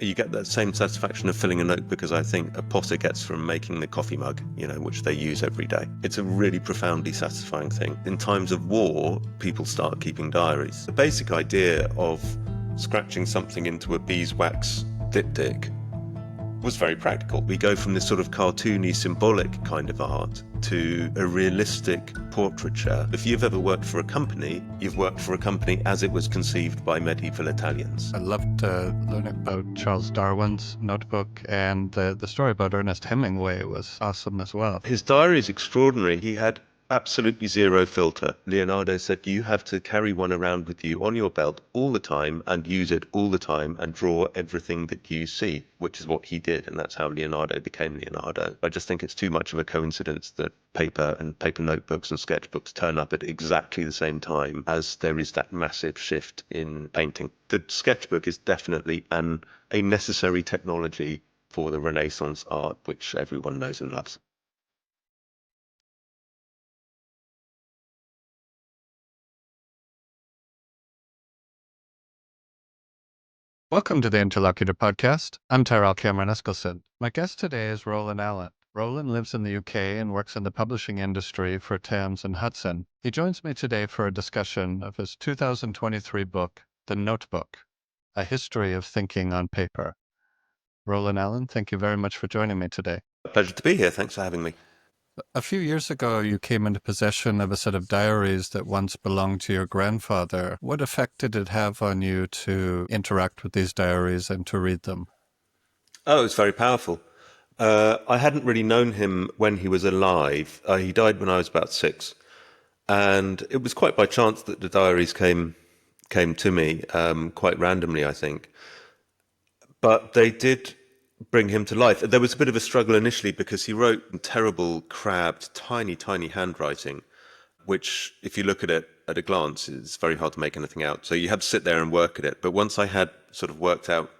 you get that same satisfaction of filling a notebook as I think a potter gets from making the coffee mug, which they use every day. It's a really profoundly satisfying thing. In times of war, people start keeping diaries. The basic idea of scratching something into a beeswax diptych was very practical. We go from this sort of cartoony, symbolic kind of art to a realistic portraiture. If you've ever worked for a company, you've worked for a company as it was conceived by medieval Italians. I loved learning about Charles Darwin's notebook, and the story about Ernest Hemingway was awesome as well. His diary is extraordinary. He had absolutely zero filter. Leonardo said you have to carry one around with you on your belt all the time and use it all the time and draw everything that you see, which is what he did, and that's how Leonardo became Leonardo. I just think it's too much of a coincidence that paper and paper notebooks and sketchbooks turn up at exactly the same time as there is that massive shift in painting. The sketchbook is definitely a necessary technology for the Renaissance art, which everyone knows and loves. Welcome to the Interlocutor Podcast. I'm Tyrel Cameron Eskelson. My guest today is Roland Allen. Roland lives in the UK and works in the publishing industry for Thames and Hudson. He joins me today for a discussion of his 2023 book, The Notebook, A History of Thinking on Paper. Roland Allen, thank you very much for joining me today. A pleasure to be here. Thanks for having me. A few years ago, you came into possession of a set of diaries that once belonged to your grandfather. What effect did it have on you to interact with these diaries and to read them? Oh, it's very powerful. I hadn't really known him when he was alive. He died when I was about 6. And it was quite by chance that the diaries came to me, quite randomly, I think. But they did bring him to life. There was a bit of a struggle initially because he wrote in terrible, crabbed, tiny handwriting, which, if you look at it at a glance, it's very hard to make anything out. So you had to sit there and work at it. But once I had sort of worked out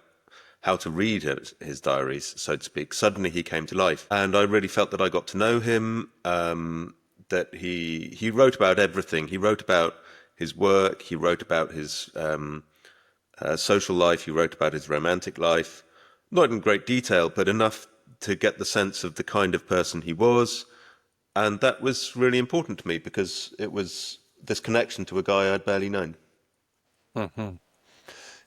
how to read his diaries, so to speak, suddenly he came to life. And I really felt that I got to know him, that he wrote about everything. He wrote about his work, he wrote about his social life, he wrote about his romantic life. Not in great detail, but enough to get the sense of the kind of person he was. And that was really important to me because it was this connection to a guy I'd barely known. Mm-hmm.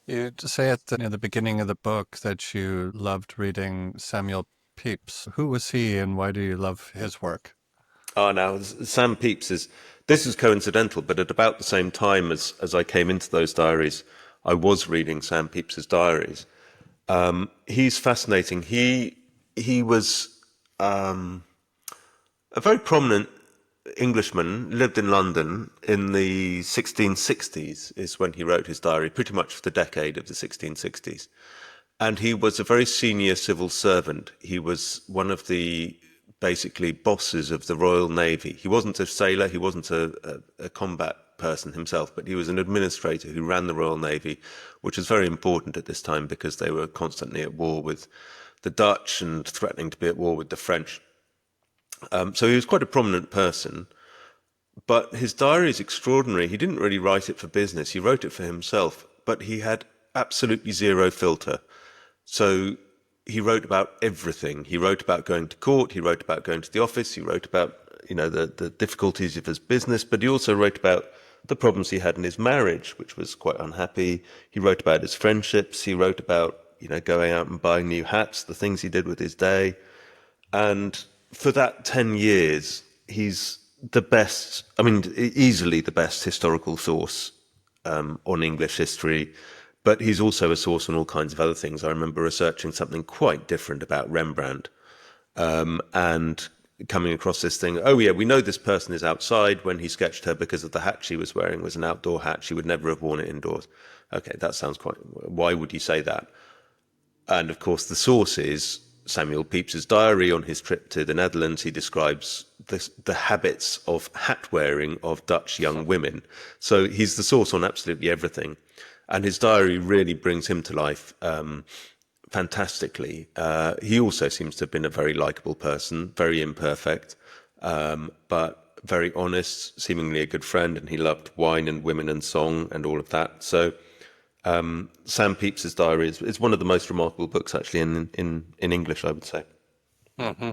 You say at the beginning of the book that you loved reading Samuel Pepys. Who was he and why do you love his work? Now, Sam Pepys this is coincidental, but at about the same time as I came into those diaries, I was reading Sam Pepys's diaries. He's fascinating. He was a very prominent Englishman, lived in London in the 1660s is when he wrote his diary, pretty much for the decade of the 1660s. And he was a very senior civil servant. He was one of the basically bosses of the Royal Navy. He wasn't a sailor, he wasn't a combat person himself, but he was an administrator who ran the Royal Navy, which was very important at this time because they were constantly at war with the Dutch and threatening to be at war with the French. So he was quite a prominent person, but his diary is extraordinary. He didn't really write it for business. He wrote it for himself, but he had absolutely zero filter. So he wrote about everything. He wrote about going to court. He wrote about going to the office. He wrote about, the difficulties of his business, but he also wrote about the problems he had in his marriage, which was quite unhappy. He wrote about his friendships. He wrote about, going out and buying new hats, the things he did with his day. And for that 10 years, he's the best, easily the best historical source on English history, but he's also a source on all kinds of other things. I remember researching something quite different about Rembrandt and coming across this thing. Oh, yeah, we know this person is outside when he sketched her because of the hat she was wearing was an outdoor hat. She would never have worn it indoors. Okay, that sounds why would you say that? And of course, the source is Samuel Pepys's diary. On his trip to the Netherlands, he describes the habits of hat wearing of Dutch young women. So he's the source on absolutely everything. And his diary really brings him to life fantastically. He also seems to have been a very likable person, very imperfect, but very honest, seemingly a good friend, and he loved wine and women and song and all of that. So Sam Pepys's Diaries is one of the most remarkable books, actually, in English, I would say. Hmm.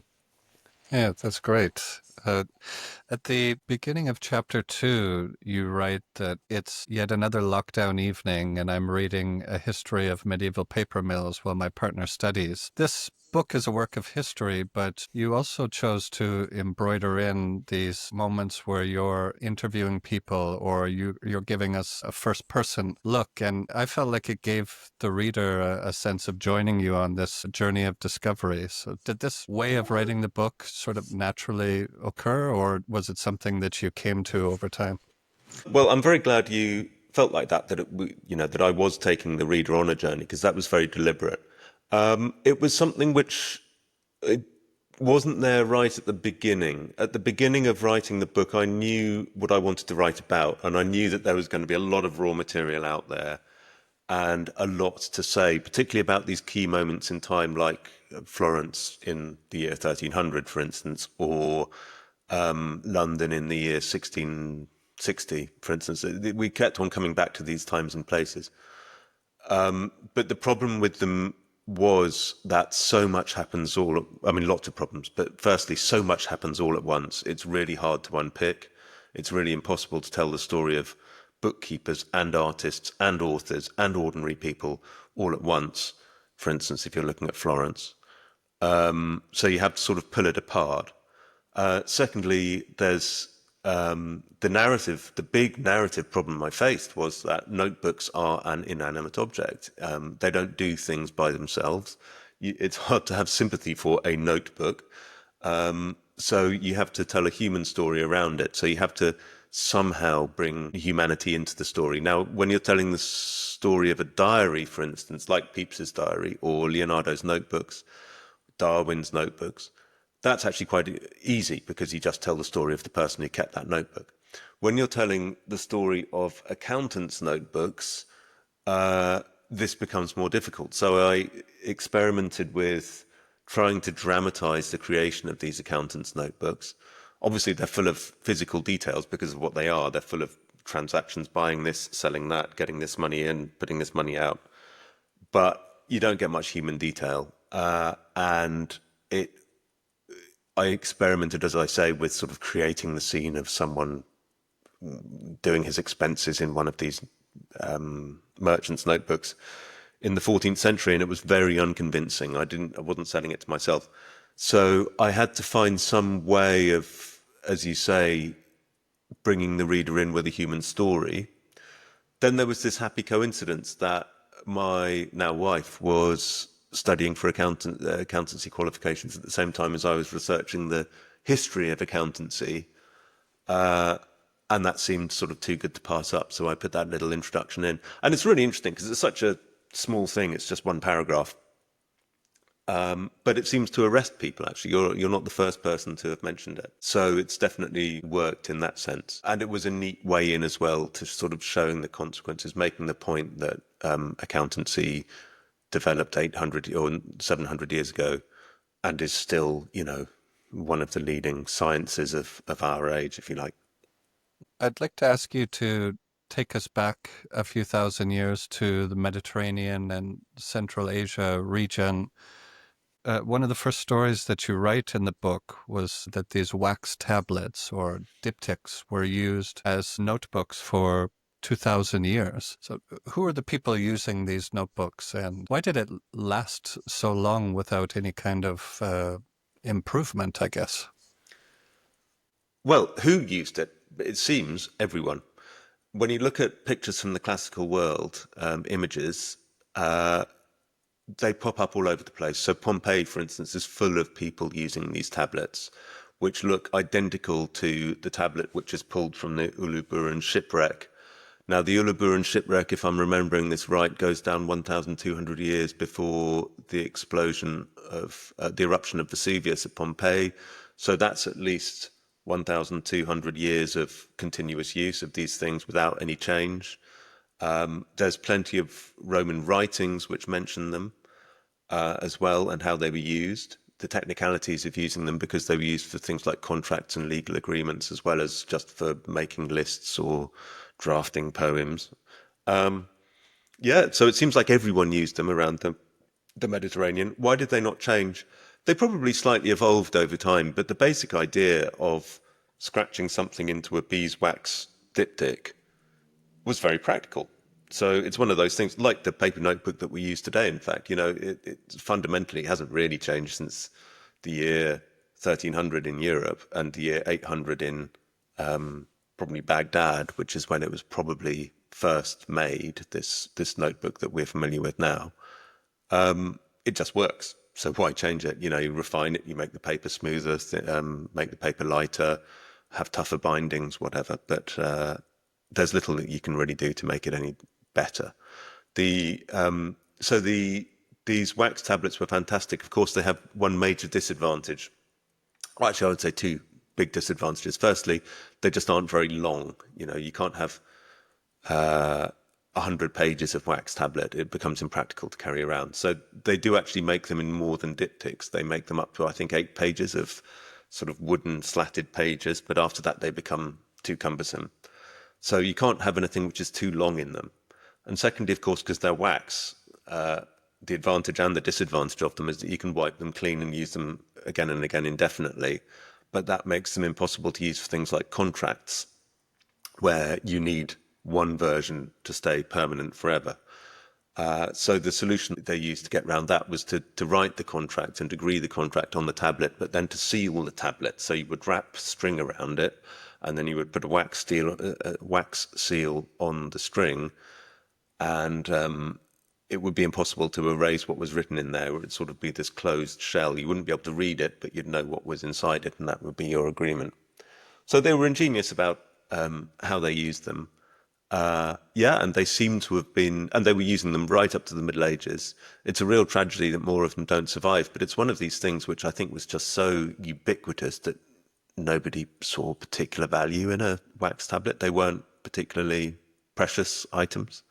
Yeah, that's great. At the beginning of chapter 2, you write that it's yet another lockdown evening, and I'm reading a history of medieval paper mills while my partner studies. This book is a work of history, but you also chose to embroider in these moments where you're interviewing people or you're giving us a first person look. And I felt like it gave the reader a sense of joining you on this journey of discovery. So did this way of writing the book sort of naturally occur, or was it something that you came to over time? Well, I'm very glad you felt like that, that I was taking the reader on a journey, because that was very deliberate. It was something which wasn't there right at the beginning. At the beginning of writing the book, I knew what I wanted to write about, and I knew that there was going to be a lot of raw material out there and a lot to say, particularly about these key moments in time, like Florence in the year 1300, for instance, or London in the year 1660, for instance. We kept on coming back to these times and places. But the problem with them was that so much happens lots of problems, but firstly, so much happens all at once. It's really hard to unpick. It's really impossible to tell the story of bookkeepers and artists and authors and ordinary people all at once. For instance, if you're looking at Florence. So you have to sort of pull it apart. Secondly, there's the narrative. The big narrative problem I faced was that notebooks are an inanimate object. They don't do things by themselves. It's hard to have sympathy for a notebook. So you have to tell a human story around it. So you have to somehow bring humanity into the story. Now, when you're telling the story of a diary, for instance, like Pepys's diary or Leonardo's notebooks, Darwin's notebooks, that's actually quite easy because you just tell the story of the person who kept that notebook. When you're telling the story of accountants' notebooks, this becomes more difficult. So I experimented with trying to dramatize the creation of these accountants' notebooks. Obviously, they're full of physical details because of what they are. They're full of transactions, buying this, selling that, getting this money in, putting this money out. But you don't get much human detail. And I experimented, as I say, with sort of creating the scene of someone doing his expenses in one of these merchants' notebooks in the 14th century, and it was very unconvincing. I wasn't selling it to myself. So I had to find some way of, as you say, bringing the reader in with a human story. Then there was this happy coincidence that my now wife was studying for accountancy qualifications at the same time as I was researching the history of accountancy. And that seemed sort of too good to pass up. So I put that little introduction in. And it's really interesting because it's such a small thing. It's just one paragraph. But it seems to arrest people, actually. You're not the first person to have mentioned it. So it's definitely worked in that sense. And it was a neat way in as well to sort of showing the consequences, making the point that accountancy developed 800 or 700 years ago and is still, one of the leading sciences of our age, if you like. I'd like to ask you to take us back a few thousand years to the Mediterranean and Central Asia region. One of the first stories that you write in the book was that these wax tablets or diptychs were used as notebooks for 2,000 years. So who are the people using these notebooks, and why did it last so long without any kind of improvement, I guess? Well, who used it? It seems everyone. When you look at pictures from the classical world, images, they pop up all over the place. So Pompeii, for instance, is full of people using these tablets, which look identical to the tablet which is pulled from the Uluburun shipwreck. Now, the Uluburun shipwreck, if I'm remembering this right, goes down 1,200 years before the explosion of the eruption of Vesuvius at Pompeii. So that's at least 1,200 years of continuous use of these things without any change. There's plenty of Roman writings which mention them as well, and how they were used, the technicalities of using them, because they were used for things like contracts and legal agreements, as well as just for making lists or drafting poems. Yeah, so it seems like everyone used them around the Mediterranean. Why did they not change? They probably slightly evolved over time, but the basic idea of scratching something into a beeswax diptych was very practical. So it's one of those things, like the paper notebook that we use today. In fact, it fundamentally hasn't really changed since the year 1300 in Europe and the year 800 in probably Baghdad, which is when it was probably first made. This notebook that we're familiar with now, it just works. So why change it? You refine it, you make the paper smoother, make the paper lighter, have tougher bindings, whatever. But there's little that you can really do to make it any better. The so these wax tablets were fantastic. Of course, they have one major disadvantage. Well, actually, I would say two big disadvantages. Firstly, they just aren't very long. You can't have 100 pages of wax tablet. It becomes impractical to carry around. So they do actually make them in more than diptychs. They make them up to, I think, 8 pages of sort of wooden slatted pages, but after that they become too cumbersome. So you can't have anything which is too long in them. And secondly, of course, because they're wax, the advantage and the disadvantage of them is that you can wipe them clean and use them again and again indefinitely. But that makes them impossible to use for things like contracts, where you need one version to stay permanent forever. So the solution that they used to get around that was to write the contract and agree the contract on the tablet, but then to seal the tablet. So you would wrap string around it, and then you would put a wax seal on the string, and it would be impossible to erase what was written in there. It would sort of be this closed shell. You wouldn't be able to read it, but you'd know what was inside it, and that would be your agreement. So they were ingenious about how they used them. And they seem to have been, and they were using them right up to the Middle Ages. It's a real tragedy that more of them don't survive, but it's one of these things which I think was just so ubiquitous that nobody saw particular value in a wax tablet. They weren't particularly precious items.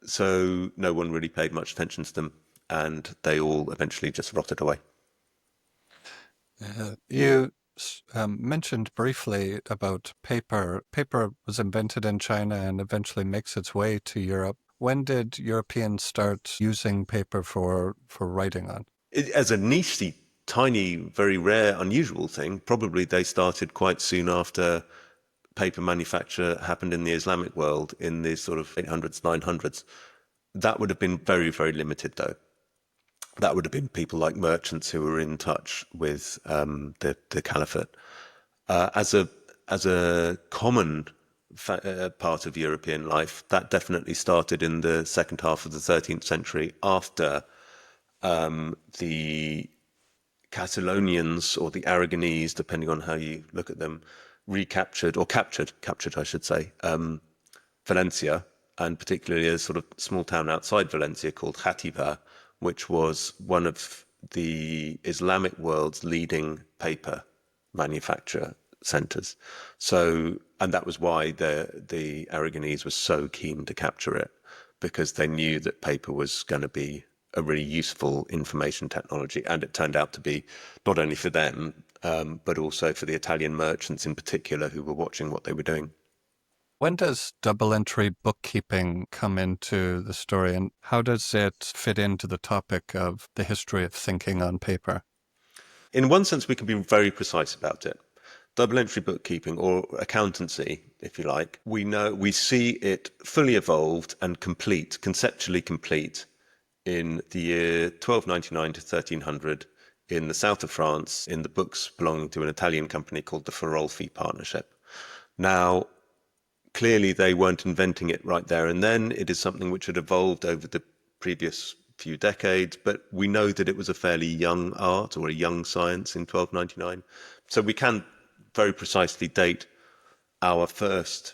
So no one really paid much attention to them, and they all eventually just rotted away. You mentioned briefly about paper. Paper was invented in China and eventually makes its way to Europe. When did Europeans start using paper for writing on? As a niche, tiny, very rare, unusual thing, probably they started quite soon after paper manufacture happened in the Islamic world in the sort of 800s, 900s. That would have been very, very limited, though. That would have been people like merchants who were in touch with the caliphate. As a common part of European life, that definitely started in the second half of the 13th century after the Catalonians or the Aragonese, depending on how you look at them, captured, I should say, Valencia, and particularly a sort of small town outside Valencia called Játiva, which was one of the Islamic world's leading paper manufacture centers. So, and that was why the Aragonese were so keen to capture it, because they knew that paper was going to be a really useful information technology. And it turned out to be not only for them, but also for the Italian merchants in particular who were watching what they were doing. When does double entry bookkeeping come into the story, and how does it fit into the topic of the history of thinking on paper? In one sense, we can be very precise about it. Double entry bookkeeping, or accountancy, if you like, we see it fully evolved and complete, conceptually complete, in the year 1299 to 1300 in the south of France, in the books belonging to an Italian company called the Ferolfi Partnership. Now, clearly they weren't inventing it right there and then. It is something which had evolved over the previous few decades, but we know that it was a fairly young art or a young science in 1299. So we can very precisely date our first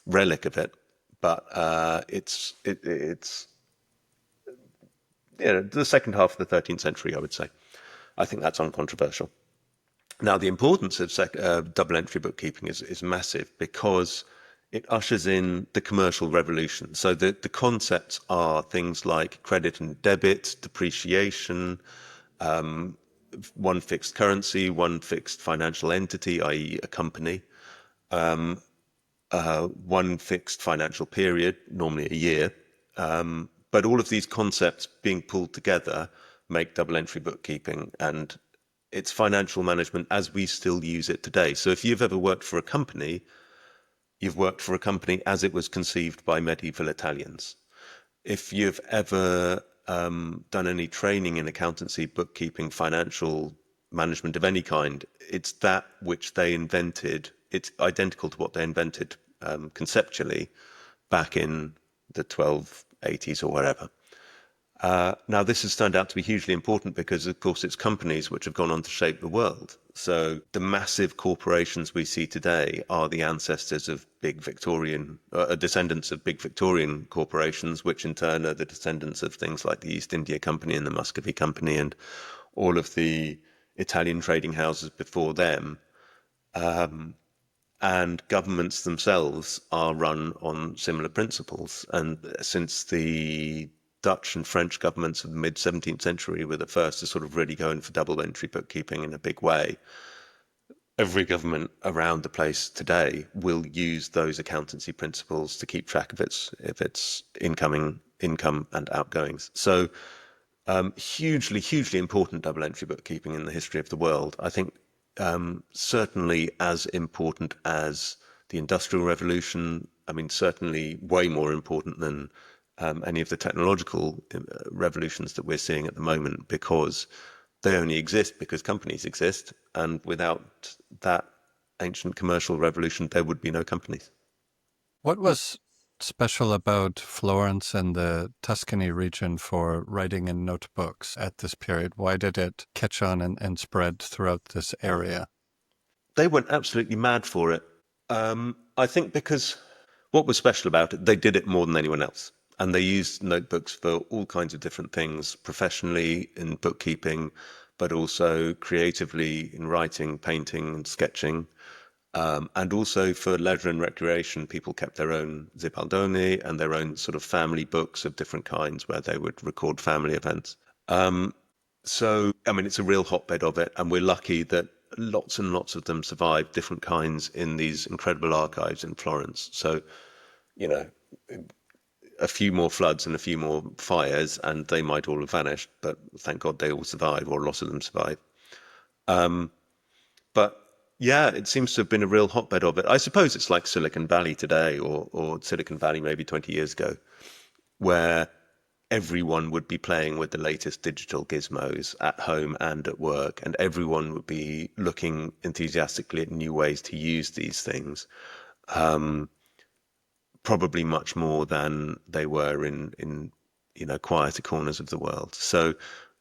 relic of it, but it's the second half of the 13th century, I would say. I think that's uncontroversial. Now, the importance of double entry bookkeeping is massive because it ushers in the commercial revolution. So the concepts are things like credit and debit, depreciation, one fixed currency, one fixed financial entity, i.e. a company, one fixed financial period, normally a year. But all of these concepts being pulled together make double entry bookkeeping, and it's financial management as we still use it today. So if you've ever worked for a company, you've worked for a company as it was conceived by medieval Italians. If you've ever done any training in accountancy, bookkeeping, financial management of any kind, it's that which they invented. It's identical to what they invented conceptually back in the 1280s or wherever. Now, this has turned out to be hugely important because, of course, it's companies which have gone on to shape the world. So the massive corporations we see today are the ancestors of big Victorian, descendants of big Victorian corporations, which in turn are the descendants of things like the East India Company and the Muscovy Company and all of the Italian trading houses before them. And governments themselves are run on similar principles. And since the Dutch and French governments of the mid-17th century were the first to sort of really go in for double entry bookkeeping in a big way, every government around the place today will use those accountancy principles to keep track of its income and outgoings. So hugely important double entry bookkeeping in the history of the world. I think certainly as important as the Industrial Revolution. I mean, certainly way more important than any of the technological revolutions that we're seeing at the moment, because they only exist because companies exist. And without that ancient commercial revolution, there would be no companies. What was special about Florence and the Tuscany region for writing in notebooks at this period? Why did it catch on and spread throughout this area? They went absolutely mad for it. I think because what was special about it, they did it more than anyone else. And they used notebooks for all kinds of different things, professionally in bookkeeping, but also creatively in writing, painting, and sketching. And also for leisure and recreation, people kept their own Zibaldoni and their own sort of family books of different kinds where they would record family events. So, I mean, it's a real hotbed of it. And we're lucky that lots and lots of them survived, different kinds, in these incredible archives in Florence. So, you know, a few more floods and a few more fires, and they might all have vanished. But thank God they all survived, or a lot of them survived. But yeah, it seems to have been a real hotbed of it. I suppose it's like Silicon Valley today, or Silicon Valley maybe 20 years ago, where everyone would be playing with the latest digital gizmos at home and at work, and everyone would be looking enthusiastically at new ways to use these things, probably much more than they were in quieter corners of the world. So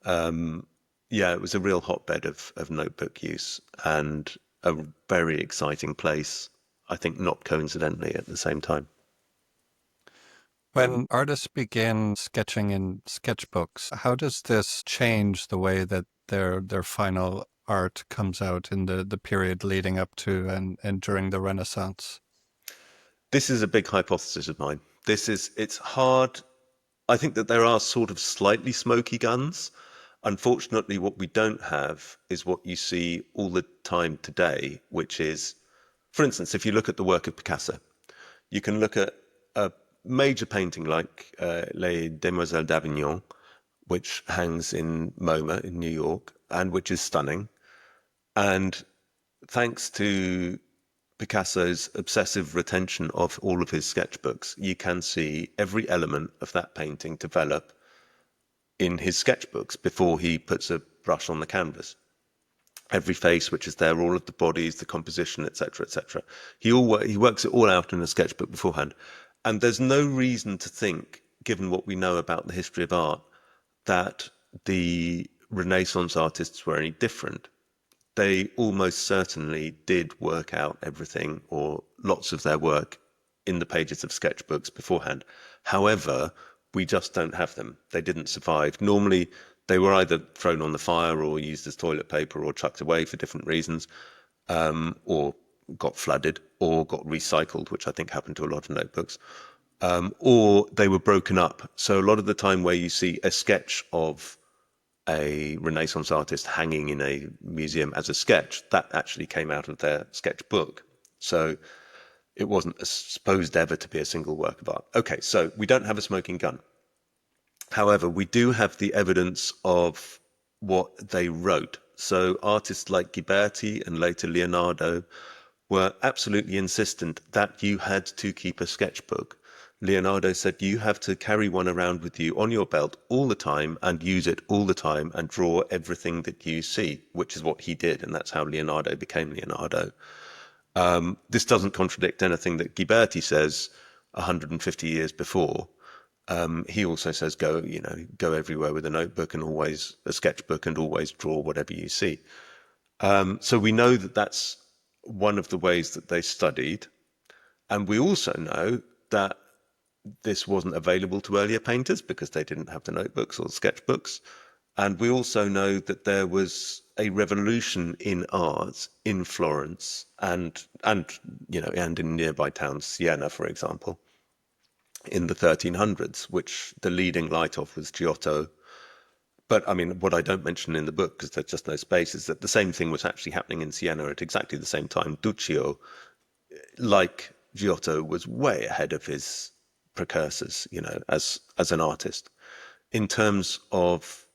yeah, it was a real hotbed of notebook use, and a very exciting place, I think not coincidentally at the same time. When artists begin sketching in sketchbooks, how does this change the way that their final art comes out in the period leading up to and during the Renaissance? This is a big hypothesis of mine. It's hard. I think that there are sort of slightly smoky guns. Unfortunately, what we don't have is what you see all the time today, which is, for instance, if you look at the work of Picasso, you can look at a major painting like Les Demoiselles d'Avignon, which hangs in MoMA in New York, and which is stunning. And thanks to Picasso's obsessive retention of all of his sketchbooks, you can see every element of that painting develop in his sketchbooks before he puts a brush on the canvas. Every face which is there, all of the bodies, the composition, etc., etc. He works it all out in a sketchbook beforehand. And there's no reason to think, given what we know about the history of art, that the Renaissance artists were any different. They almost certainly did work out everything, or lots of their work, in the pages of sketchbooks beforehand. However, we just don't have them. They didn't survive. Normally, they were either thrown on the fire or used as toilet paper or chucked away for different reasons, or got flooded or got recycled, which I think happened to a lot of notebooks, or they were broken up. So a lot of the time where you see a sketch of a Renaissance artist hanging in a museum as a sketch, that actually came out of their sketchbook. So It wasn't supposed ever to be a single work of art. Okay, so we don't have a smoking gun. However, we do have the evidence of what they wrote. So artists like Ghiberti and later Leonardo were absolutely insistent that you had to keep a sketchbook. Leonardo said you have to carry one around with you on your belt all the time and use it all the time and draw everything that you see, which is what he did. And that's how Leonardo became Leonardo. This doesn't contradict anything that Ghiberti says 150 years before. He also says go everywhere with a notebook and always a sketchbook and always draw whatever you see. So we know that that's one of the ways that they studied. And we also know that this wasn't available to earlier painters because they didn't have the notebooks or the sketchbooks. And we also know that there was a revolution in art in Florence and in nearby towns, Siena, for example, in the 1300s, which the leading light of was Giotto. But I mean, what I don't mention in the book, because there's just no space, is that the same thing was actually happening in Siena at exactly the same time. Duccio, like Giotto, was way ahead of his precursors, as an artist, in terms of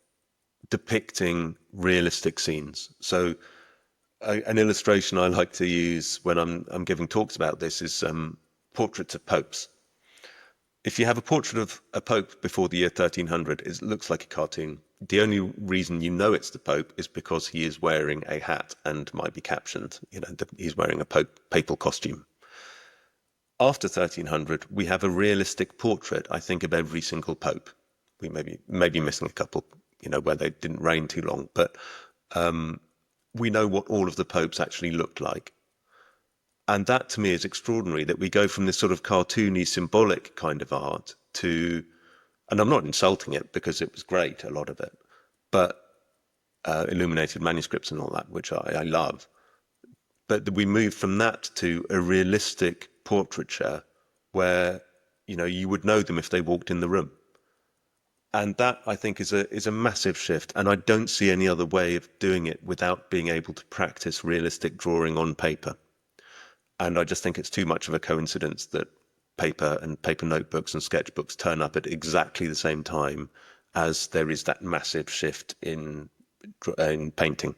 depicting realistic scenes. So an illustration I like to use when I'm giving talks about this is portraits of popes. If you have a portrait of a pope before the year 1300, it looks like a cartoon. The only reason you know it's the pope is because he is wearing a hat and might be captioned, he's wearing a papal costume. After 1300, we have a realistic portrait, I think, of every single pope. We may be missing a couple, where they didn't reign too long, but we know what all of the popes actually looked like. And that to me is extraordinary, that we go from this sort of cartoony, symbolic kind of art to, and I'm not insulting it because it was great, a lot of it, but illuminated manuscripts and all that, which I love. But we move from that to a realistic portraiture where, you would know them if they walked in the room. And that, I think, is a massive shift. And I don't see any other way of doing it without being able to practice realistic drawing on paper. And I just think it's too much of a coincidence that paper and paper notebooks and sketchbooks turn up at exactly the same time as there is that massive shift in painting.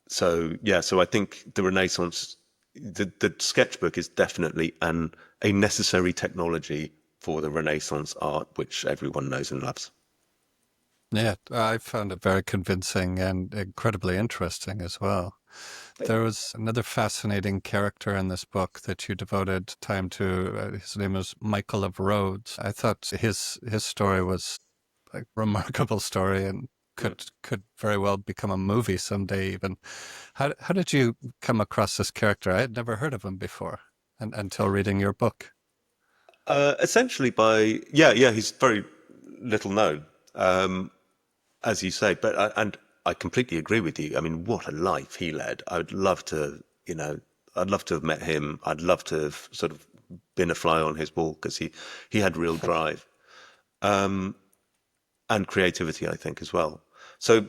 So I think the Renaissance, the sketchbook is definitely a necessary technology for the Renaissance art, which everyone knows and loves. Yeah, I found it very convincing and incredibly interesting as well. There was another fascinating character in this book that you devoted time to. His name was Michael of Rhodes. I thought his story was a remarkable story and could very well become a movie someday even. How did you come across this character? I had never heard of him before until reading your book. Essentially he's very little known, as you say, but and I completely agree with you. I mean, what a life he led. I'd love to have met him. I'd love to have sort of been a fly on his wall because he had real drive, and creativity, I think, as well. So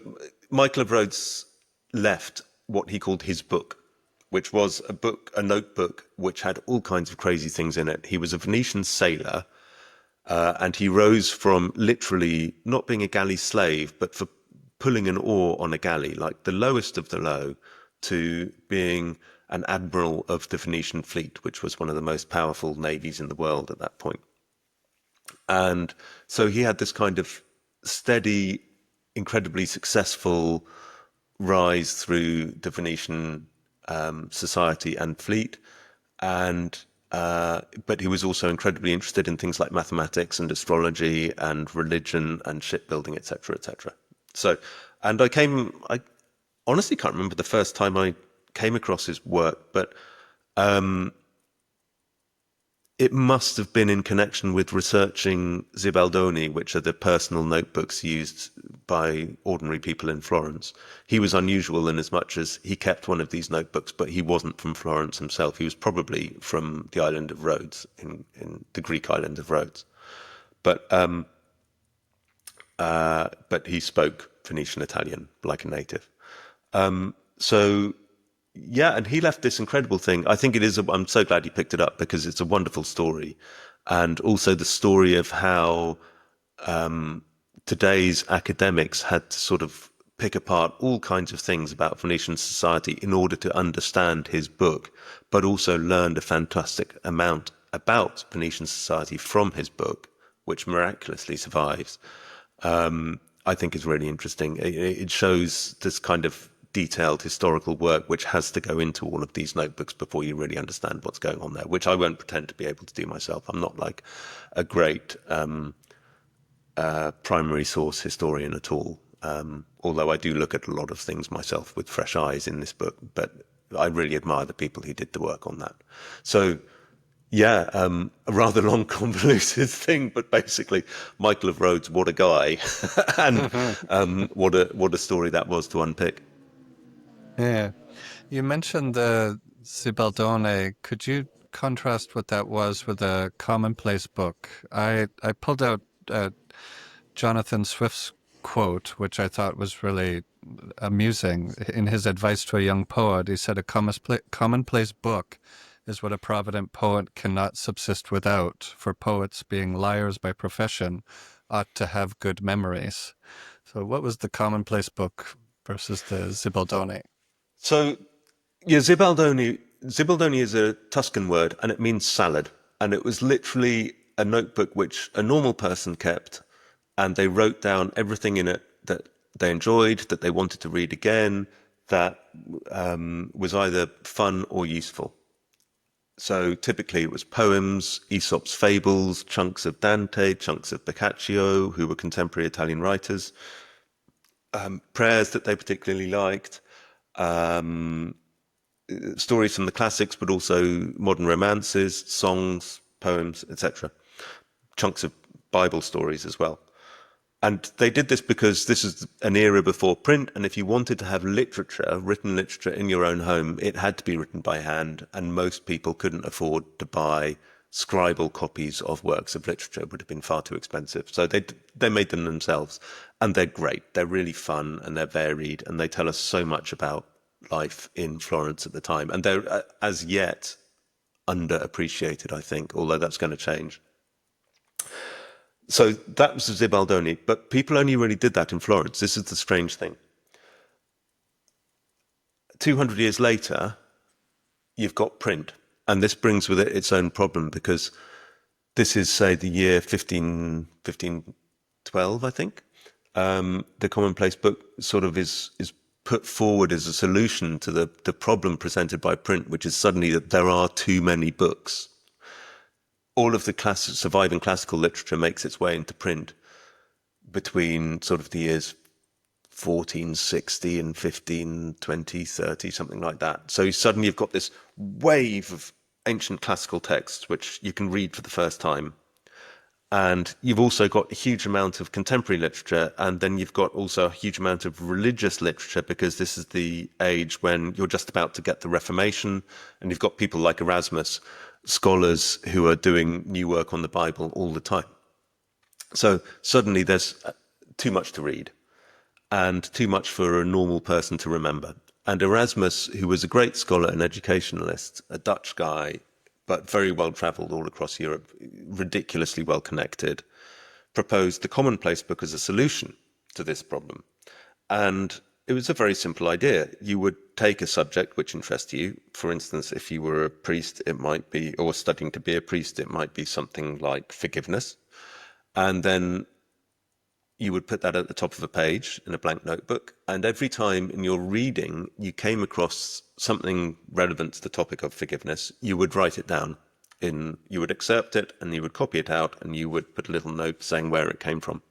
Michael of Rhodes left what he called his book, which was a notebook, which had all kinds of crazy things in it. He was a Venetian sailor, and he rose from literally not being a galley slave, but for pulling an oar on a galley, like the lowest of the low, to being an admiral of the Venetian fleet, which was one of the most powerful navies in the world at that point. And so he had this kind of steady, incredibly successful rise through the Venetian society and fleet, and but he was also incredibly interested in things like mathematics and astrology and religion and shipbuilding, etc., etc. So, and I honestly can't remember the first time I came across his work, but it must have been in connection with researching Zibaldoni, which are the personal notebooks used by ordinary people in Florence. He was unusual in as much as he kept one of these notebooks, but he wasn't from Florence himself. He was probably from the island of Rhodes, in the Greek island of Rhodes. But he spoke Venetian Italian like a native. So Yeah, and he left this incredible thing. I think it is. I'm so glad he picked it up because it's a wonderful story, and also the story of how today's academics had to sort of pick apart all kinds of things about Venetian society in order to understand his book, but also learned a fantastic amount about Venetian society from his book, which miraculously survives. I think is really interesting. It shows this kind of detailed historical work which has to go into all of these notebooks before you really understand what's going on there, which I won't pretend to be able to do myself. I'm not like a great primary source historian at all, although I do look at a lot of things myself with fresh eyes in this book, but I really admire the people who did the work on that. So yeah, a rather long, convoluted thing, but basically, Michael of Rhodes, what a guy, and what a story that was to unpick. Yeah. You mentioned the Zibaldoni. Could you contrast what that was with a Commonplace book? I pulled out Jonathan Swift's quote, which I thought was really amusing. In his advice to a young poet, he said, "A commonplace book is what a provident poet cannot subsist without, for poets, being liars by profession, ought to have good memories." So what was the Commonplace book versus the Zibaldoni? So, yeah, Zibaldoni is a Tuscan word, and it means salad. And it was literally a notebook which a normal person kept, and they wrote down everything in it that they enjoyed, that they wanted to read again, that was either fun or useful. So typically it was poems, Aesop's fables, chunks of Dante, chunks of Boccaccio, who were contemporary Italian writers, prayers that they particularly liked, stories from the classics, but also modern romances, songs, poems, etc. Chunks of Bible stories as well. And they did this because this is an era before print, and if you wanted to have literature, written literature in your own home, it had to be written by hand, and most people couldn't afford to buy scribal copies of works of literature. It would have been far too expensive. So they made them themselves, and they're great. They're really fun, and they're varied, and they tell us so much about life in Florence at the time. And they're as yet underappreciated, I think, although that's going to change. So that was Zibaldoni, but people only really did that in Florence. This is the strange thing. 200 years later, you've got print, and this brings with it its own problem because this is, say, the year 1512, I think. The Commonplace book sort of is put forward as a solution to the problem presented by print, which is suddenly that there are too many books. All of the surviving classical literature makes its way into print between sort of the years 1460 and 1520, 30, something like that. So suddenly you've got this wave of ancient classical texts, which you can read for the first time. And you've also got a huge amount of contemporary literature, and then you've got also a huge amount of religious literature, because this is the age when you're just about to get the Reformation, and you've got people like Erasmus, scholars who are doing new work on the Bible all the time. So suddenly there's too much to read and too much for a normal person to remember. And Erasmus, who was a great scholar and educationalist, a Dutch guy, but very well travelled all across Europe, ridiculously well connected, proposed the Commonplace book as a solution to this problem. And it was a very simple idea. You would take a subject which interests you. For instance, if you were a priest, it might be, or studying to be a priest, it might be something like forgiveness. And then you would put that at the top of a page in a blank notebook. And every time in your reading you came across something relevant to the topic of forgiveness, you would write it down. You would accept it and you would copy it out and you would put a little note saying where it came from.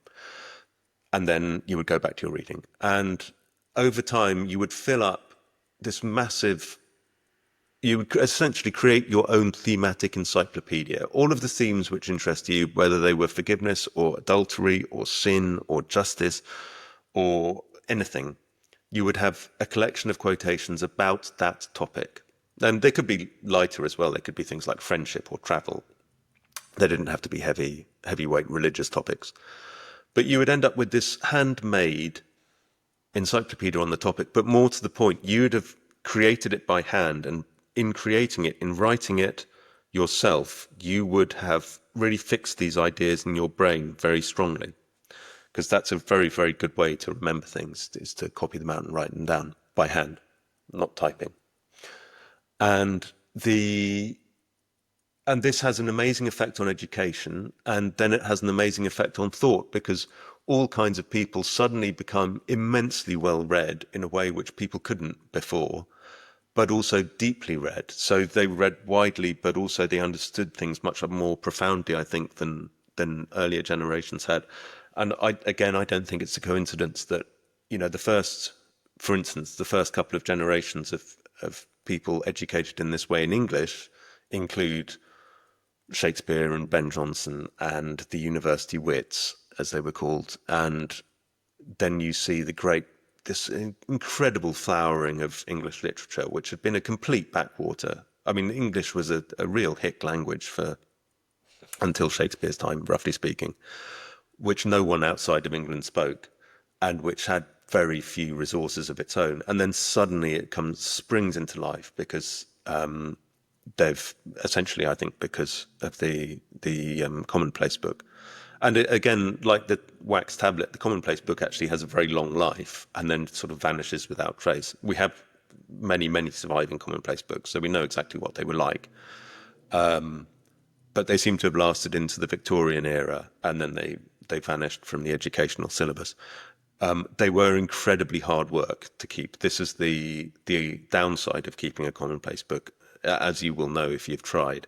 And then you would go back to your reading. And over time, you would fill up this massive, you would essentially create your own thematic encyclopedia. All of the themes which interest you, whether they were forgiveness or adultery or sin or justice or anything, you would have a collection of quotations about that topic. And they could be lighter as well. They could be things like friendship or travel. They didn't have to be heavyweight religious topics. But you would end up with this handmade encyclopedia on the topic, but more to the point, you'd have created it by hand, and in creating it, in writing it yourself, you would have really fixed these ideas in your brain very strongly. Because that's a very, very good way to remember things, is to copy them out and write them down by hand, not typing. And this has an amazing effect on education, and then it has an amazing effect on thought, because all kinds of people suddenly become immensely well read in a way which people couldn't before, but also deeply read. So they read widely, but also they understood things much more profoundly, I think, than earlier generations had. And I don't think it's a coincidence that, for instance, the first couple of generations of people educated in this way in English include Shakespeare and Ben Jonson and the university wits, as they were called. And then you see this incredible flowering of English literature, which had been a complete backwater. I mean, English was a real hick language until Shakespeare's time, roughly speaking, which no one outside of England spoke, and which had very few resources of its own. And then suddenly it springs into life because they've essentially, I think, because of the Commonplace book. And again, like the wax tablet, the Commonplace book actually has a very long life and then sort of vanishes without trace. We have many, many surviving Commonplace books, so we know exactly what they were like. But they seem to have lasted into the Victorian era, and then they vanished from the educational syllabus. They were incredibly hard work to keep. This is the downside of keeping a Commonplace book, as you will know if you've tried.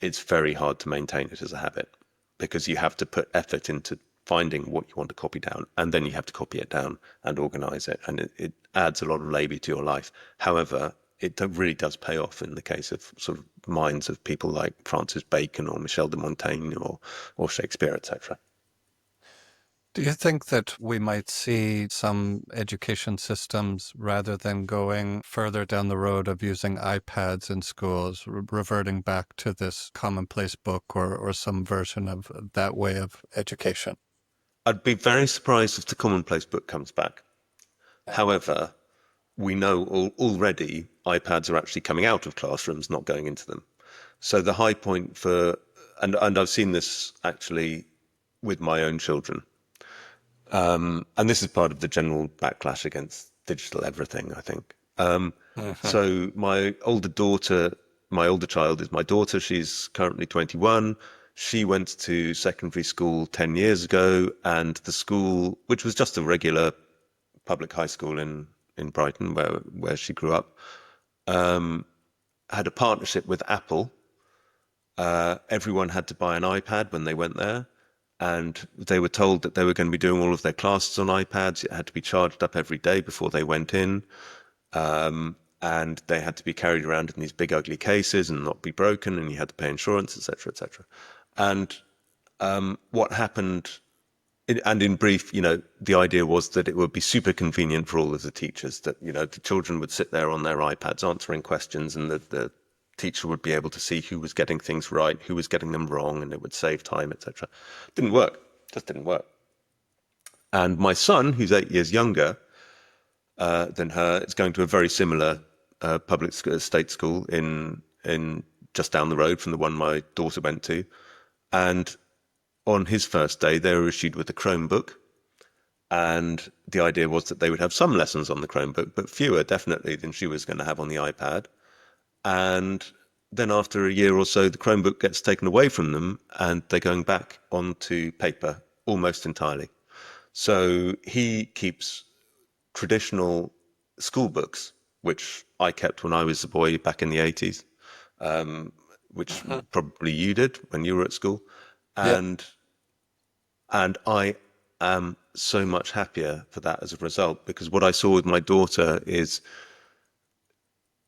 It's very hard to maintain it as a habit, because you have to put effort into finding what you want to copy down, and then you have to copy it down and organize it, and it adds a lot of labor to your life. However, it really does pay off in the case of sort of minds of people like Francis Bacon or Michel de Montaigne or Shakespeare, etc. Do you think that we might see some education systems, rather than going further down the road of using iPads in schools, reverting back to this Commonplace book or some version of that way of education? I'd be very surprised if the Commonplace book comes back. However, we know already iPads are actually coming out of classrooms, not going into them. So the high point and I've seen this actually with my own children. And this is part of the general backlash against digital everything, I think. So my older child is my daughter. She's currently 21. She went to secondary school 10 years ago, and the school, which was just a regular public high school in Brighton, where she grew up, had a partnership with Apple. Everyone had to buy an iPad when they went there. And they were told that they were going to be doing all of their classes on iPads. It had to be charged up every day before they went in. And they had to be carried around in these big ugly cases and not be broken, and you had to pay insurance, etc., etc. And what happened, and in brief, the idea was that it would be super convenient for all of the teachers, that, the children would sit there on their iPads answering questions, and the teacher would be able to see who was getting things right, who was getting them wrong, and it would save time, etc. Didn't work. Just didn't work. And my son, who's 8 years younger than her, is going to a very similar public state school in just down the road from the one my daughter went to. And on his first day, they were issued with a Chromebook. And the idea was that they would have some lessons on the Chromebook, but fewer definitely than she was going to have on the iPad. And then after a year or so, the Chromebook gets taken away from them, and they're going back onto paper almost entirely. So he keeps traditional school books, which I kept when I was a boy back in the 80s, which probably you did when you were at school. And I am so much happier for that as a result, because what I saw with my daughter is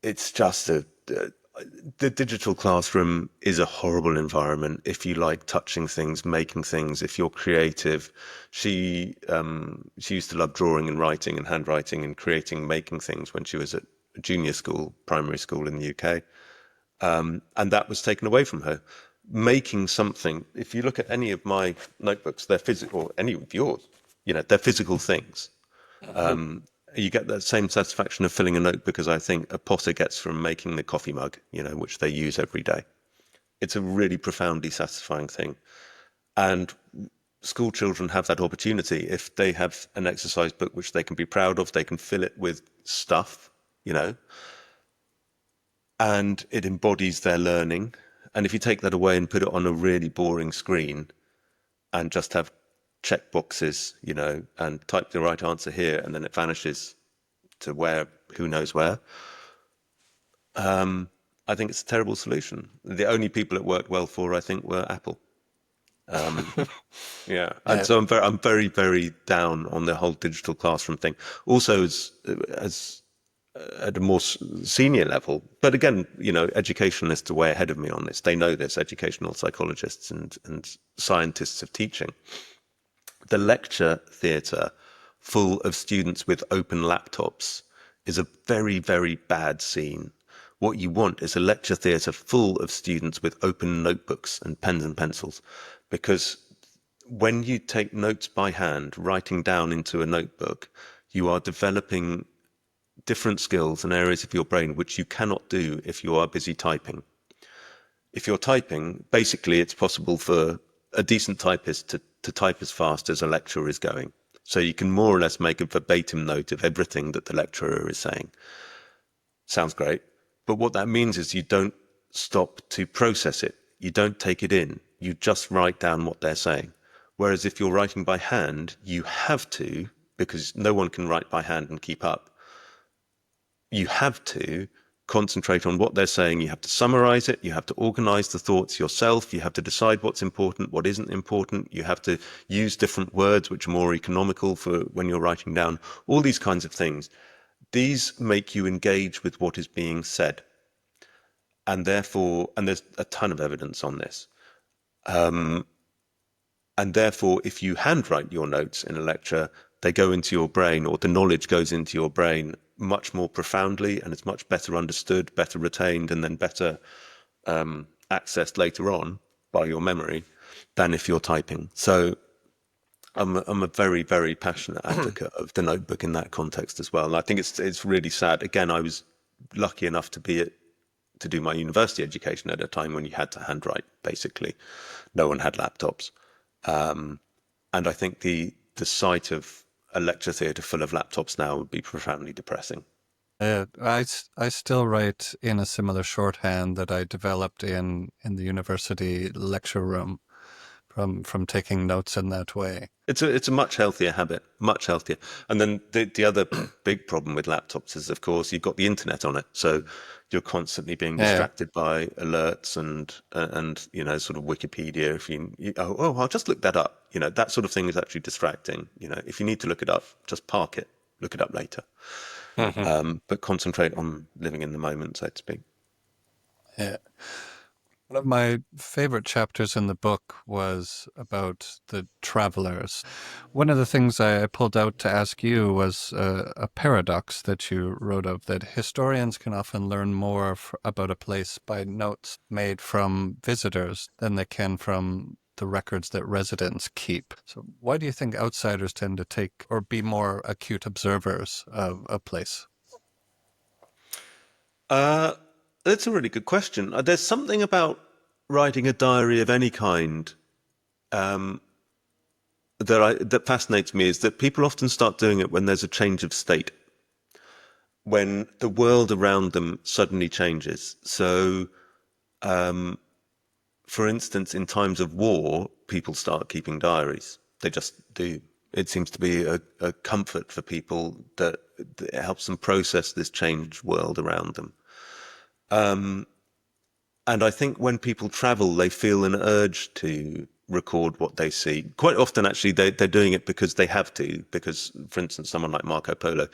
it's just the digital classroom is a horrible environment if you like touching things, making things, if you're creative. She used to love drawing and writing and handwriting and creating, making things when she was at junior school, primary school in the UK. And that was taken away from her. Making something, if you look at any of my notebooks, they're physical, or any of yours, they're physical things. You get that same satisfaction of filling a notebook as I think a potter gets from making the coffee mug, which they use every day. It's a really profoundly satisfying thing. And school children have that opportunity. If they have an exercise book which they can be proud of, they can fill it with stuff, and it embodies their learning. And if you take that away and put it on a really boring screen and just have check boxes, and type the right answer here, and then it vanishes to who knows where. I think it's a terrible solution. The only people it worked well for, I think, were Apple. Yeah, and so I'm very, very down on the whole digital classroom thing. Also, as at a more senior level, but again, educationalists are way ahead of me on this. They know this. Educational psychologists and scientists of teaching. The lecture theatre full of students with open laptops is a very, very bad scene. What you want is a lecture theatre full of students with open notebooks and pens and pencils, because when you take notes by hand, writing down into a notebook, you are developing different skills and areas of your brain which you cannot do if you are busy typing. If you're typing, basically it's possible for a decent typist to type as fast as a lecturer is going. So you can more or less make a verbatim note of everything that the lecturer is saying. Sounds great. But what that means is you don't stop to process it. You don't take it in. You just write down what they're saying. Whereas if you're writing by hand, you have to, because no one can write by hand and keep up. You have to concentrate on what they're saying. You have to summarize it. You have to organize the thoughts yourself. You have to decide what's important, what isn't important. You have to use different words which are more economical for when you're writing down. All these kinds of things. These make you engage with what is being said. And therefore, and there's a ton of evidence on this. And therefore, if you handwrite your notes in a lecture, they go into your brain, or the knowledge goes into your brain much more profoundly, and it's much better understood, better retained, and then better accessed later on by your memory than if you're typing. So I'm a very, very passionate advocate of the notebook in that context as well. And I think it's really sad. Again, I was lucky enough to do my university education at a time when you had to handwrite, basically. No one had laptops. And I think the sight of a lecture theatre full of laptops now would be profoundly depressing. I still write in a similar shorthand that I developed in the university lecture room from taking notes in that way. It's a much healthier habit, much healthier. And then the other big problem with laptops is, of course, you've got the internet on it, so you're constantly being distracted by alerts and sort of Wikipedia. If I'll just look that up. That sort of thing is actually distracting. If you need to look it up, just park it, look it up later. But concentrate on living in the moment, so to speak. Yeah. One of my favorite chapters in the book was about the travelers. One of the things I pulled out to ask you was a paradox that you wrote of, that historians can often learn more about a place by notes made from visitors than they can from the records that residents keep. So why do you think outsiders tend to take or be more acute observers of a place? That's a really good question. There's something about writing a diary of any kind that fascinates me, is that people often start doing it when there's a change of state, when the world around them suddenly changes. So, for instance, in times of war, people start keeping diaries. They just do. It seems to be a comfort for people that it helps them process this changed world around them. And I think when people travel, they feel an urge to record what they see. Quite often, actually, they're doing it because they have to. Because, for instance, someone like Marco Polo,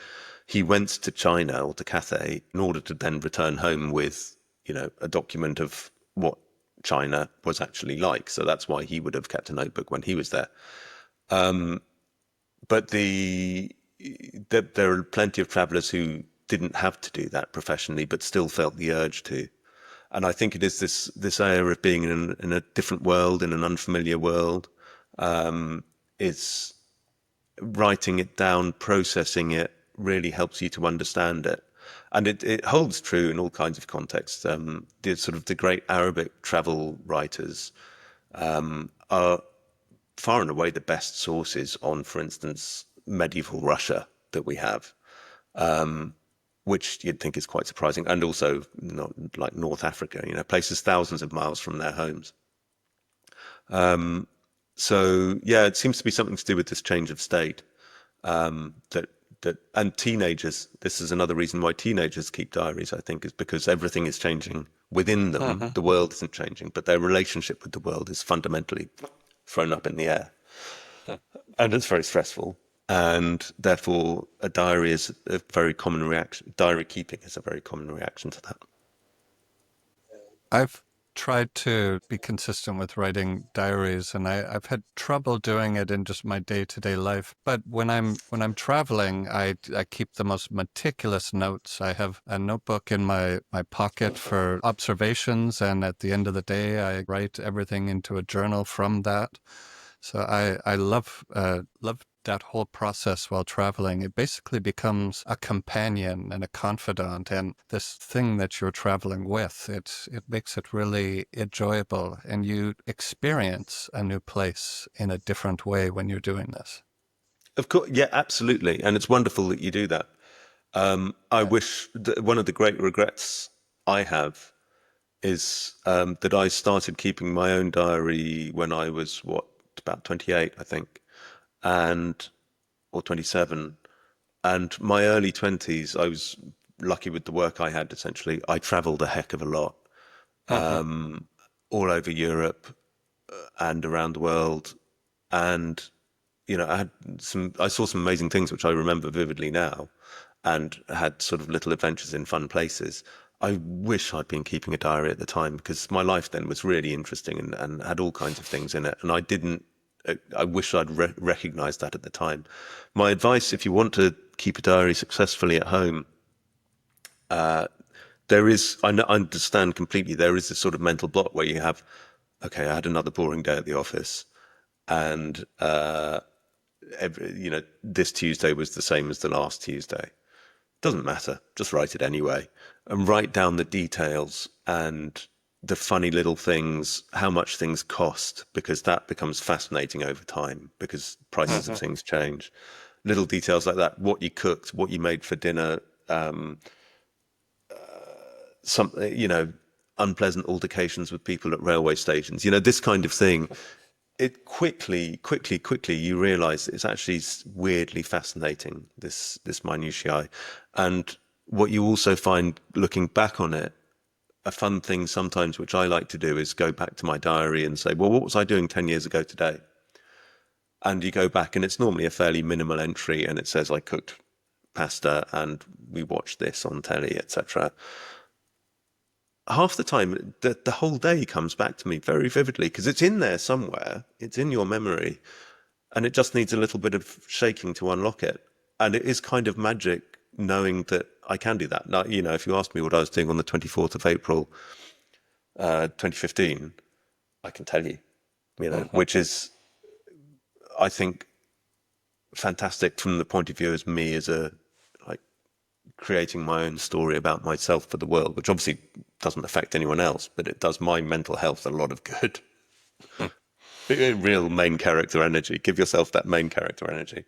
he went to China or to Cathay in order to then return home with, a document of what China was actually like. So that's why he would have kept a notebook when he was there. But there are plenty of travellers who didn't have to do that professionally, but still felt the urge to. And I think it is this area of being in a different world, in an unfamiliar world, is writing it down, processing it, really helps you to understand it. And it holds true in all kinds of contexts. The great Arabic travel writers are far and away the best sources on, for instance, medieval Russia that we have, which you'd think is quite surprising. And also not like North Africa, places thousands of miles from their homes. So yeah, it seems to be something to do with this change of state. And teenagers, this is another reason why teenagers keep diaries, I think, is because everything is changing within them. The world isn't changing, but their relationship with the world is fundamentally thrown up in the air. And it's very stressful. And therefore, a diary is a very common reaction. Diary keeping is a very common reaction to that. I've tried to be consistent with writing diaries, and I've had trouble doing it in just my day-to-day life. But when I'm traveling, I keep the most meticulous notes. I have a notebook in my pocket for observations, and at the end of the day, I write everything into a journal from that. So I love that whole process while traveling. It basically becomes a companion and a confidant, and this thing that you're traveling with, it makes it really enjoyable, and you experience a new place in a different way when you're doing this. Of course, yeah, absolutely. And it's wonderful that you do that. I wish one of the great regrets I have is that I started keeping my own diary when I was, about 28, I think, or 27. And my early 20s, I was lucky with the work I had, essentially. I traveled a heck of a lot, all over Europe and around the world. And, I saw some amazing things, which I remember vividly now, and had sort of little adventures in fun places. I wish I'd been keeping a diary at the time, because my life then was really interesting and had all kinds of things in it. And I wish I'd recognized that at the time. My advice, if you want to keep a diary successfully at home, I understand completely, there is this sort of mental block where you have, okay, I had another boring day at the office, and this Tuesday was the same as the last Tuesday. Doesn't matter, just write it anyway, and write down the details and the funny little things, how much things cost, because that becomes fascinating over time, because prices of things change. Little details like that, what you cooked, what you made for dinner, unpleasant altercations with people at railway stations, this kind of thing. It quickly, you realize it's actually weirdly fascinating, this minutiae. And what you also find looking back on it, a fun thing sometimes, which I like to do, is go back to my diary and say, well, what was I doing 10 years ago today? And you go back, and it's normally a fairly minimal entry, and it says I cooked pasta and we watched this on telly, etc. Half the time, the whole day comes back to me very vividly, because it's in there somewhere. It's in your memory, and it just needs a little bit of shaking to unlock it. And it is kind of magic knowing that I can do that. Now, if you ask me what I was doing on the 24th of April, 2015, I can tell you, which is, I think, fantastic from the point of view as me as creating my own story about myself for the world, which obviously doesn't affect anyone else, but it does my mental health a lot of good. Real main character energy. Give yourself that main character energy.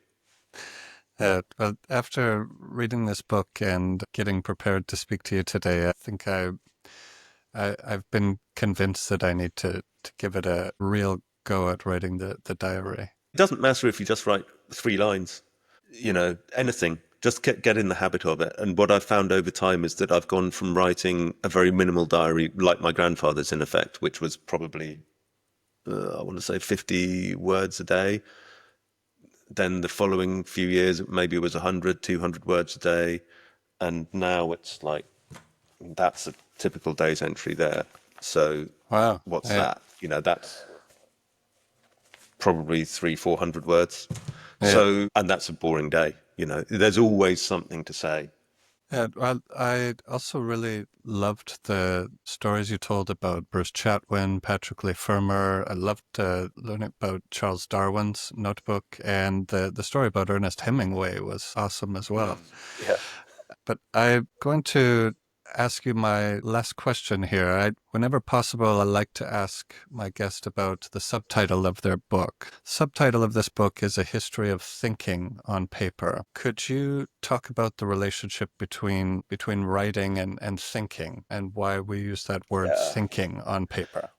Well, after reading this book and getting prepared to speak to you today, I think I've been convinced that I need to give it a real go at writing the diary. It doesn't matter if you just write 3 lines, anything. Just get in the habit of it. And what I've found over time is that I've gone from writing a very minimal diary, like my grandfather's, in effect, which was probably, I want to say 50 words a day. Then the following few years, maybe it was 100, 200 words a day. And now it's like, that's a typical day's entry there. So wow, what's that? That's probably 300-400 words. Yeah. So, and that's a boring day. There's always something to say. Yeah, well, I also really loved the stories you told about Bruce Chatwin, Patrick Leigh Fermor. I loved learning about Charles Darwin's notebook, and the story about Ernest Hemingway was awesome as well. Yeah. But I'm going to ask you my last question here. Whenever possible, I like to ask my guest about the subtitle of their book. Subtitle of this book is A History of Thinking on Paper. Could you talk about the relationship between writing and thinking, and why we use that word Yeah. thinking on paper?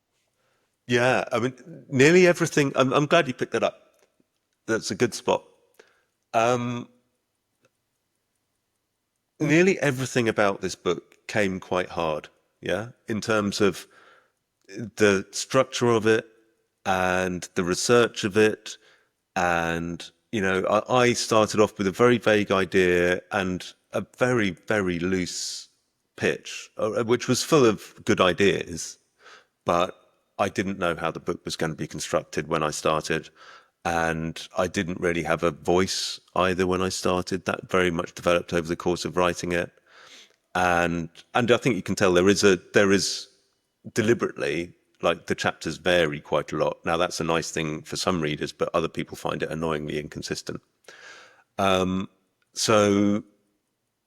Yeah. I mean, nearly everything. I'm glad you picked that up. That's a good spot. Um, Nearly everything about this book came quite hard. Yeah. In terms of the structure of it and the research of it. And, I started off with a very vague idea and a very, very loose pitch, which was full of good ideas, but I didn't know how the book was going to be constructed when I started. And I didn't really have a voice either when I started. That very much developed over the course of writing it. And I think you can tell there is deliberately, like, the chapters vary quite a lot. Now that's a nice thing for some readers, but other people find it annoyingly inconsistent. So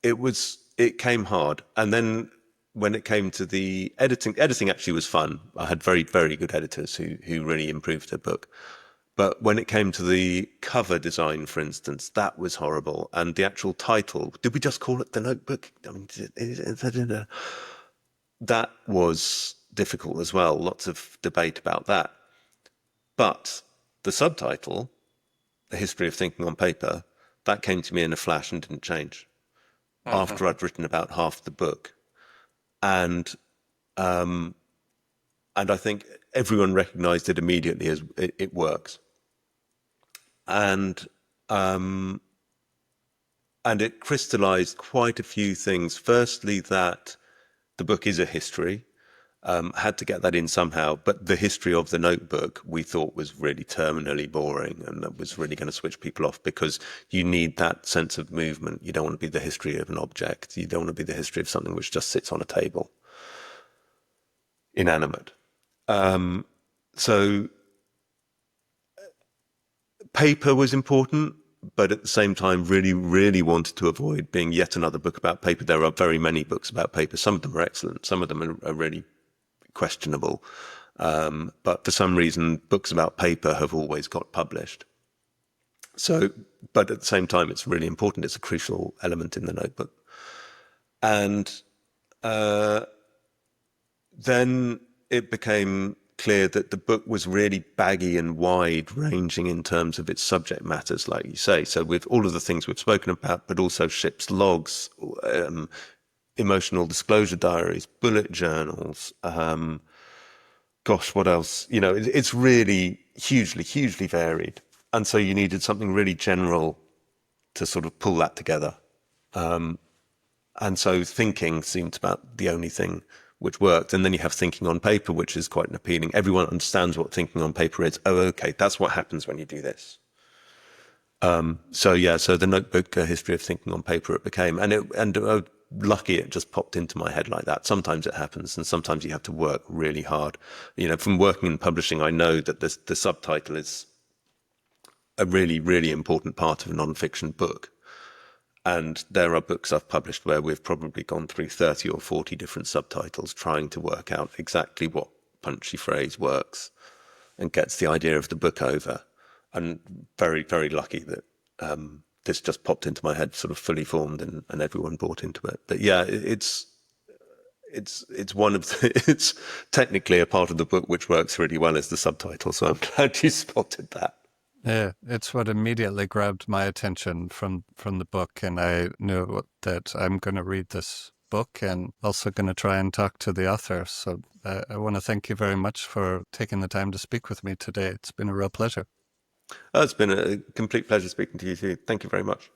it came hard. And then when it came to the editing actually was fun. I had very, very good editors who really improved the book. But when it came to the cover design, for instance, that was horrible. And the actual title, did we just call it The Notebook? I mean, that was difficult as well. Lots of debate about that. But the subtitle, A History of Thinking on Paper, that came to me in a flash and didn't change after I'd written about half the book. And um, and I think everyone recognized it immediately as it works. And um, and it crystallized quite a few things. Firstly, that the book is a history. Had to get that in somehow, but the history of the Notebook we thought was really terminally boring, and that was really going to switch people off, because you need that sense of movement. You don't want to be the history of an object. You don't want to be the history of something which just sits on a table, inanimate. So paper was important, but at the same time, really, really wanted to avoid being yet another book about paper. There are very many books about paper. Some of them are excellent. Some of them are really questionable. But for some reason, books about paper have always got published. So, but at the same time, it's really important. It's a crucial element in the Notebook. And then it became clear that the book was really baggy and wide ranging in terms of its subject matters, like you say. So with all of the things we've spoken about, but also ship's logs, emotional disclosure diaries, bullet journals, gosh, what else? It's really hugely, hugely varied. And so you needed something really general to sort of pull that together. And so thinking seemed about the only thing which worked. And then you have thinking on paper, which is quite an appealing. Everyone understands what thinking on paper is. Oh, okay, that's what happens when you do this. So the Notebook, A History of Thinking on Paper, it became, lucky it just popped into my head like that. Sometimes it happens, and sometimes you have to work really hard. From working in publishing, I know that the subtitle is a really, really important part of a non-fiction book. And there are books I've published where we've probably gone through 30 or 40 different subtitles trying to work out exactly what punchy phrase works and gets the idea of the book over. And very, very lucky that this just popped into my head, sort of fully formed, and everyone bought into it. But yeah, it's one of it's technically a part of the book which works really well as the subtitle. So I'm glad you spotted that. Yeah, it's what immediately grabbed my attention from the book, and I knew that I'm going to read this book and also going to try and talk to the author. So I want to thank you very much for taking the time to speak with me today. It's been a real pleasure. Oh, it's been a complete pleasure speaking to you too. Thank you very much.